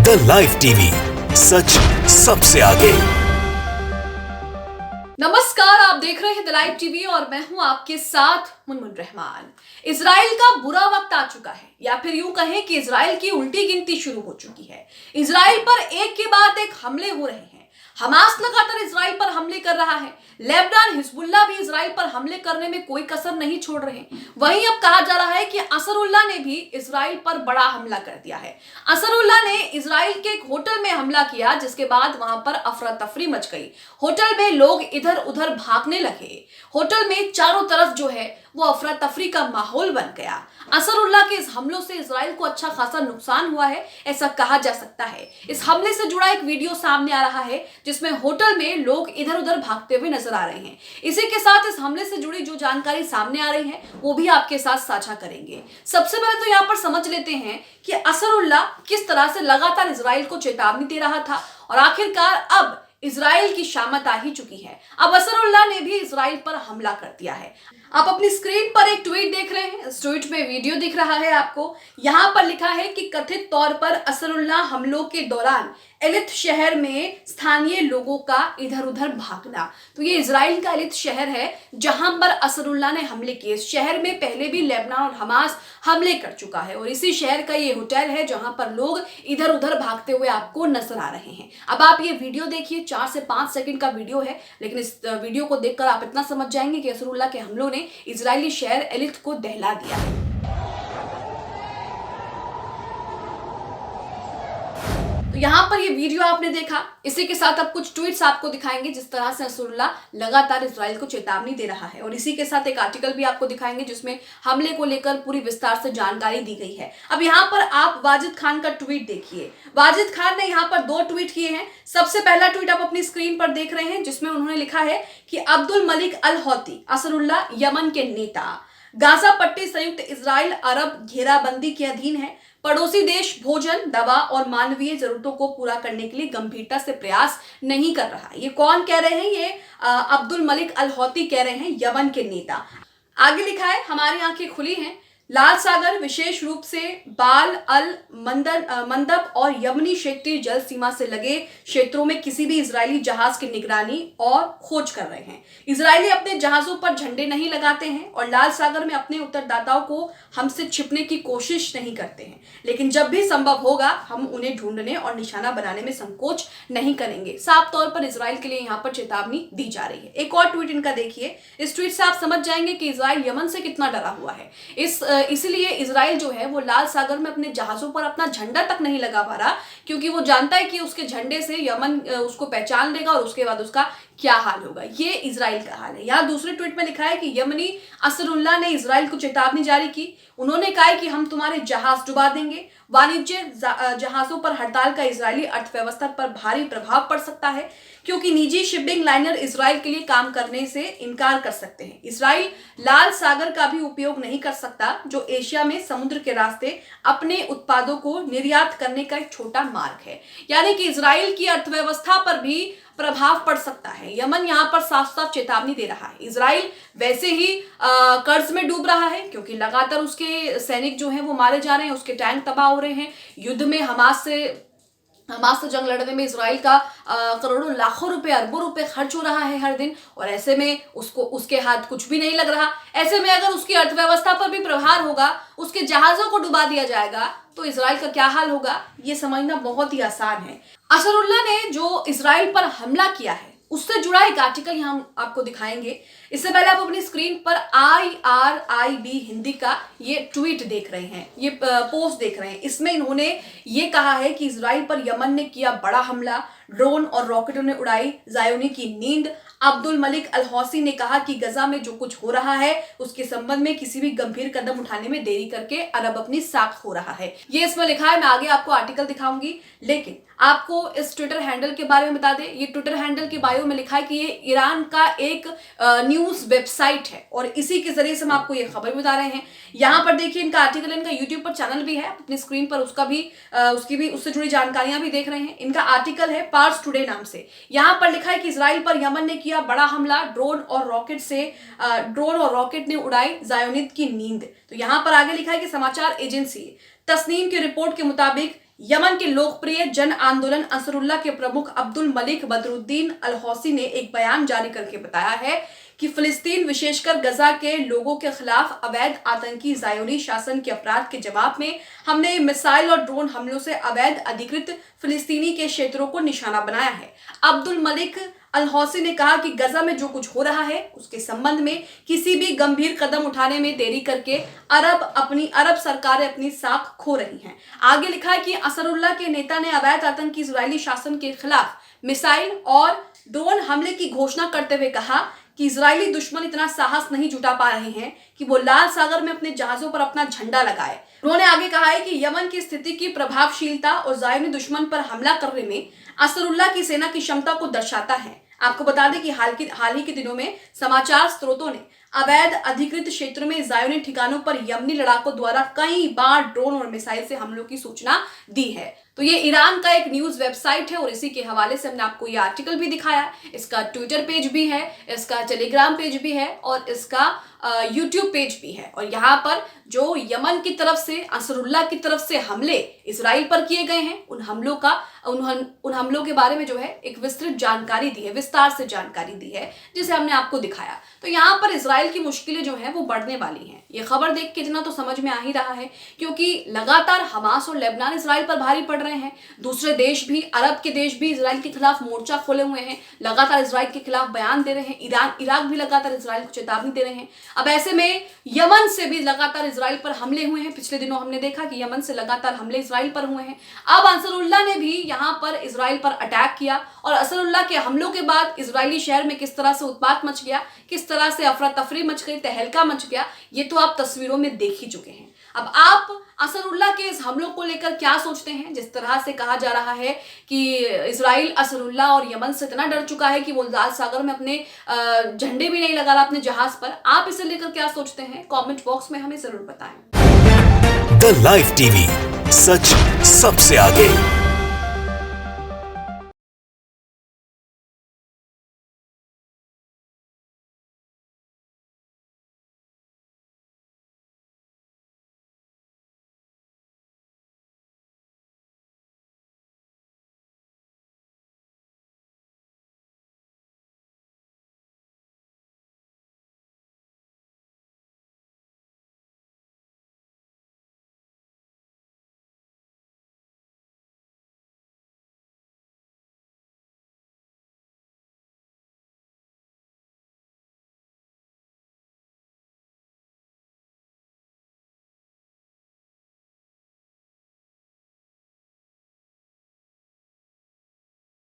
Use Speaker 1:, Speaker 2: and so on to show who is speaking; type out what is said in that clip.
Speaker 1: The live TV, सच सबसे आगे।
Speaker 2: नमस्कार, आप देख रहे हैं द लाइव टीवी और मैं हूं आपके साथ मुनमुन रहमान। इजराइल का बुरा वक्त आ चुका है, या फिर यूं कहें कि इजराइल की उल्टी गिनती शुरू हो चुकी है। इजराइल पर एक के बाद एक हमले हो रहे हैं। हमास लगातार इजराइल पर हमले कर रहा है। लेबनान हिजबुल्लाह भी इजराइल पर हमले करने में कोई कसर नहीं छोड़ रहे। वहीं अब कहा जा रहा है कि असरुल्लाह ने भी इजराइल पर बड़ा हमला कर दिया है। असरुल्लाह ने इजराइल के एक होटल में हमला किया, जिसके बाद वहां पर अफरा तफरी मच गई। होटल में लोग इधर उधर भागने लगे। होटल में चारों तरफ जो है वो अफरा तफरी का माहौल बन गया। असरुल्लाह के इस हमलों से इजराइल को अच्छा खासा नुकसान हुआ है, ऐसा कहा जा सकता है। इस हमले से जुड़ा एक वीडियो सामने आ रहा है, जिसमें होटल में लोग इधर उधर भागते हुए नजर आ रहे हैं। इसी के साथ इस हमले से जुड़ी जो जानकारी सामने आ रही है वो भी आपके साथ साझा करेंगे। सबसे पहले तो यहाँ पर समझ लेते हैं कि असरुल्लाह किस तरह से लगातार इजराइल को चेतावनी दे रहा था और आखिरकार अब इजराइल की शामत आ ही चुकी है। अब असरुल्लाह ने भी इजराइल पर हमला कर दिया है। आप अपनी स्क्रीन पर एक ट्वीट देख रहे हैं। इस ट्वीट में वीडियो दिख रहा है आपको। यहाँ पर लिखा है कि कथित तौर पर असरुल्लाह हमलों के दौरान एलित शहर में स्थानीय लोगों का इधर उधर भागना। तो ये इजराइल का एलित शहर है जहां पर असरुल्लाह ने हमले किए। इस शहर में पहले भी लेबनान और हमास हमले कर चुका है और इसी शहर का ये होटल है जहां पर लोग इधर उधर भागते हुए आपको नजर आ रहे हैं। अब आप ये वीडियो देखिए, 4 से 5 सेकंड का वीडियो है, लेकिन इस वीडियो को देखकर आप इतना समझ जाएंगे कि असरुल्लाह के हमलों ने इजरायली शहर एलित को दहला दिया है। तो यहाँ पर ये वीडियो आपने देखा। इसी के साथ अब कुछ ट्वीट्स आपको दिखाएंगे जिस तरह से असरुल्लाह लगातार इजराइल को चेतावनी दे रहा है, और इसी के साथ एक आर्टिकल भी आपको दिखाएंगे जिसमें हमले को लेकर पूरी विस्तार से जानकारी दी गई है। अब यहाँ पर आप वाजिद खान का ट्वीट देखिए। वाजिद खान ने यहाँ पर 2 ट्वीट किए हैं। सबसे पहला ट्वीट आप अपनी स्क्रीन पर देख रहे हैं, जिसमें उन्होंने लिखा है कि अब्दुल मलिक अल हौती, असरुल्लाह यमन के नेता, गाजा पट्टी संयुक्त इजराइल अरब घेराबंदी के अधीन है। पड़ोसी देश भोजन, दवा और मानवीय जरूरतों को पूरा करने के लिए गंभीरता से प्रयास नहीं कर रहा। ये कौन कह रहे हैं? ये अब्दुल मलिक अल हौती कह रहे हैं, यमन के नेता। आगे लिखा है, हमारी आंखें खुली हैं। लाल सागर, विशेष रूप से बाल अल मंदब और यमनी क्षेत्रीय जल सीमा से लगे क्षेत्रों में किसी भी इजरायली जहाज की निगरानी और खोज कर रहे हैं। इजरायली अपने जहाजों पर झंडे नहीं लगाते हैं और लाल सागर में अपने उत्तरदाताओं को हमसे छिपने की कोशिश नहीं करते हैं, लेकिन जब भी संभव होगा हम उन्हें ढूंढने और निशाना बनाने में संकोच नहीं करेंगे। साफ तौर पर इजराइल के लिए यहाँ पर चेतावनी दी जा रही है। एक और ट्वीट इनका देखिए। इस ट्वीट से आप समझ जाएंगे कि इजराइल यमन से कितना डरा हुआ है। इसलिए इजराइल जो है वो लाल सागर में अपने जहाजों पर अपना झंडा तक नहीं लगा पा रहा, क्योंकि वो जानता है कि उसके झंडे से यमन उसको पहचान लेगा और उसके बाद उसका क्या हाल होगा। ये इजराइल का हाल है। यहाँ दूसरे ट्वीट में लिखा है कि यमनी असरुल्लाह ने इजराइल को चेतावनी जारी की। उन्होंने कहा है कि हम तुम्हारे जहाज डुबा देंगे। वाणिज्य जहाजों पर हड़ताल का इजरायली अर्थव्यवस्था पर भारी प्रभाव पड़ सकता है, क्योंकि निजी शिपिंग लाइनर इजराइल के लिए काम करने से इनकार कर सकते हैं। इजराइल लाल सागर का भी उपयोग नहीं कर सकता, जो एशिया में समुद्र के रास्ते अपने उत्पादों को निर्यात करने का एक छोटा मार्ग है। यानी कि इजराइल की अर्थव्यवस्था पर भी प्रभाव पड़ सकता है। यमन यहाँ पर साफ साफ चेतावनी दे रहा है। इजराइल वैसे ही कर्ज में डूब रहा है, क्योंकि लगातार उसके सैनिक जो हैं वो मारे जा रहे हैं, उसके टैंक तबाह हो रहे हैं। युद्ध में हमास से जंग लड़ने में इजराइल का करोड़ों लाखों रुपए, अरबों रुपए खर्च हो रहा है हर दिन, और ऐसे में उसके हाथ कुछ भी नहीं लग रहा। ऐसे में अगर उसकी अर्थव्यवस्था पर भी प्रहार होगा, उसके जहाजों को डुबा दिया जाएगा, तो इजराइल का क्या हाल होगा ये समझना बहुत ही आसान है। असरुल्लाह ने जो इजराइल पर हमला किया है उससे जुड़ा एक आर्टिकल यहाँ आपको दिखाएंगे। इससे पहले आप अपनी स्क्रीन पर IRIB हिंदी का ये ट्वीट देख रहे हैं, ये पोस्ट देख रहे हैं। इसमें इन्होंने ये कहा है कि इजराइल पर यमन ने किया बड़ा हमला, ड्रोन और रॉकेटों ने उड़ाई ज़ायोनी की नींद। अब्दुल मलिक अल हौसी ने कहा कि गजा में जो कुछ हो रहा है उसके संबंध में किसी भी गंभीर कदम उठाने में देरी करके अरब अपनी साख हो रहा है। ये इसमें लिखा है। मैं आगे आपको आर्टिकल दिखाऊंगी, लेकिन आपको इस ट्विटर हैंडल के बारे में बता दें। ये ट्विटर हैंडल के बायो में लिखा है कि ये ईरान का एक न्यूज वेबसाइट है और इसी के जरिए से हम आपको ये खबर बता रहे हैं। यहाँ पर देखिए इनका आर्टिकल, इनका यूट्यूब पर चैनल भी है, अपनी स्क्रीन पर उससे जुड़ी जानकारियां भी देख रहे हैं। इनका आर्टिकल है पार्स टुडे नाम से। यहाँ पर लिखा है कि इजराइल पर यमन ने किया बड़ा हमला, ड्रोन और रॉकेट ने उड़ाई ज़ायोनियत की नींद। तो यहाँ पर आगे लिखा है कि समाचार एजेंसी तस्नीम की रिपोर्ट के मुताबिक यमन के लोकप्रिय जन आंदोलन अंसरुल्लाह के प्रमुख अब्दुल मलिक बदरुद्दीन अल हौसी ने एक बयान जारी करके बताया है कि फिलिस्तीन विशेषकर गजा के लोगों के खिलाफ अवैध आतंकी ज़ायोनी शासन के अपराध के जवाब में हमने मिसाइल और ड्रोन हमलों से अवैध अधिकृत फिलिस्तीनी के क्षेत्रों को निशाना बनाया है। अब्दुल मलिक अल हौसी ने कहा कि गजा में जो कुछ हो रहा है उसके संबंध में किसी भी गंभीर कदम उठाने में देरी करके अरब सरकारें अपनी साख खो रही हैं। आगे लिखा है कि अंसरुल्लाह के नेता ने अवैध आतंकी इजरायली शासन के खिलाफ मिसाइल और ड्रोन हमले की घोषणा करते हुए कहा कि इजरायली दुश्मन इतना साहस नहीं जुटा पा रहे हैं कि वो लाल सागर में अपने जहाजों पर अपना झंडा लगाए। उन्होंने आगे कहा है कि यमन की स्थिति की प्रभावशीलता और ज़ायोनी दुश्मन पर हमला करने में अंसरुल्लाह की सेना की क्षमता को दर्शाता है। आपको बता दें कि हाल ही के दिनों में समाचार स्रोतों ने अवैध अधिकृत क्षेत्र में ज़ायोनी ठिकानों पर यमनी लड़ाकों द्वारा कई बार ड्रोन और मिसाइल से हमलों की सूचना दी है। तो ये ईरान का एक न्यूज़ वेबसाइट है और इसी के हवाले से हमने आपको ये आर्टिकल भी दिखाया। इसका ट्विटर पेज भी है, इसका टेलीग्राम पेज भी है और इसका यूट्यूब पेज भी है। और यहाँ पर जो यमन की तरफ से अंसरुल्लाह की तरफ से हमले इजराइल पर किए गए हैं उन हमलों के बारे में जो है एक विस्तृत जानकारी दी है, विस्तार से जानकारी दी है, जिसे हमने आपको दिखाया। तो यहाँ पर इजराइल की मुश्किलें जो हैं वो बढ़ने वाली हैं। ये खबर देख के इतना तो समझ में आ ही रहा है, क्योंकि लगातार हमास और लेबनान इजराइल पर भारी पड़ रहे हैं। दूसरे देश भी, अरब के देश भी इजराइल के खिलाफ मोर्चा खोले हुए हैं, लगातार इजराइल के खिलाफ बयान दे रहे हैं। इराक भी लगातार इजराइल को चेतावनी दे रहे हैं। अब ऐसे में यमन से भी लगातार इजराइल पर हमले हुए हैं। पिछले दिनों हमने देखा कि यमन से लगातार हमले इजराइल पर हुए हैं। अब अंसरुल्लाह ने भी यहाँ पर इजराइल पर अटैक किया और अंसरुल्लाह के हमलों के बाद इजरायली शहर में किस तरह से उत्पात मच गया, किस तरह से अफरा तफरी मच गई, तहलका मच गया, ये तो आप तस्वीरों में देख ही चुके हैं। अब आप अंसरुल्लाह के इस हमलों को लेकर क्या सोचते हैं? जिस तरह से कहा जा रहा है कि इजराइल अंसरुल्लाह और यमन से इतना डर चुका है कि वो लाल सागर में अपने झंडे भी नहीं लगा रहा अपने जहाज पर। आप इसे लेकर क्या सोचते हैं? कमेंट बॉक्स में हमें जरूर बताएं।
Speaker 1: द लाइव टीवी, सच सबसे आगे।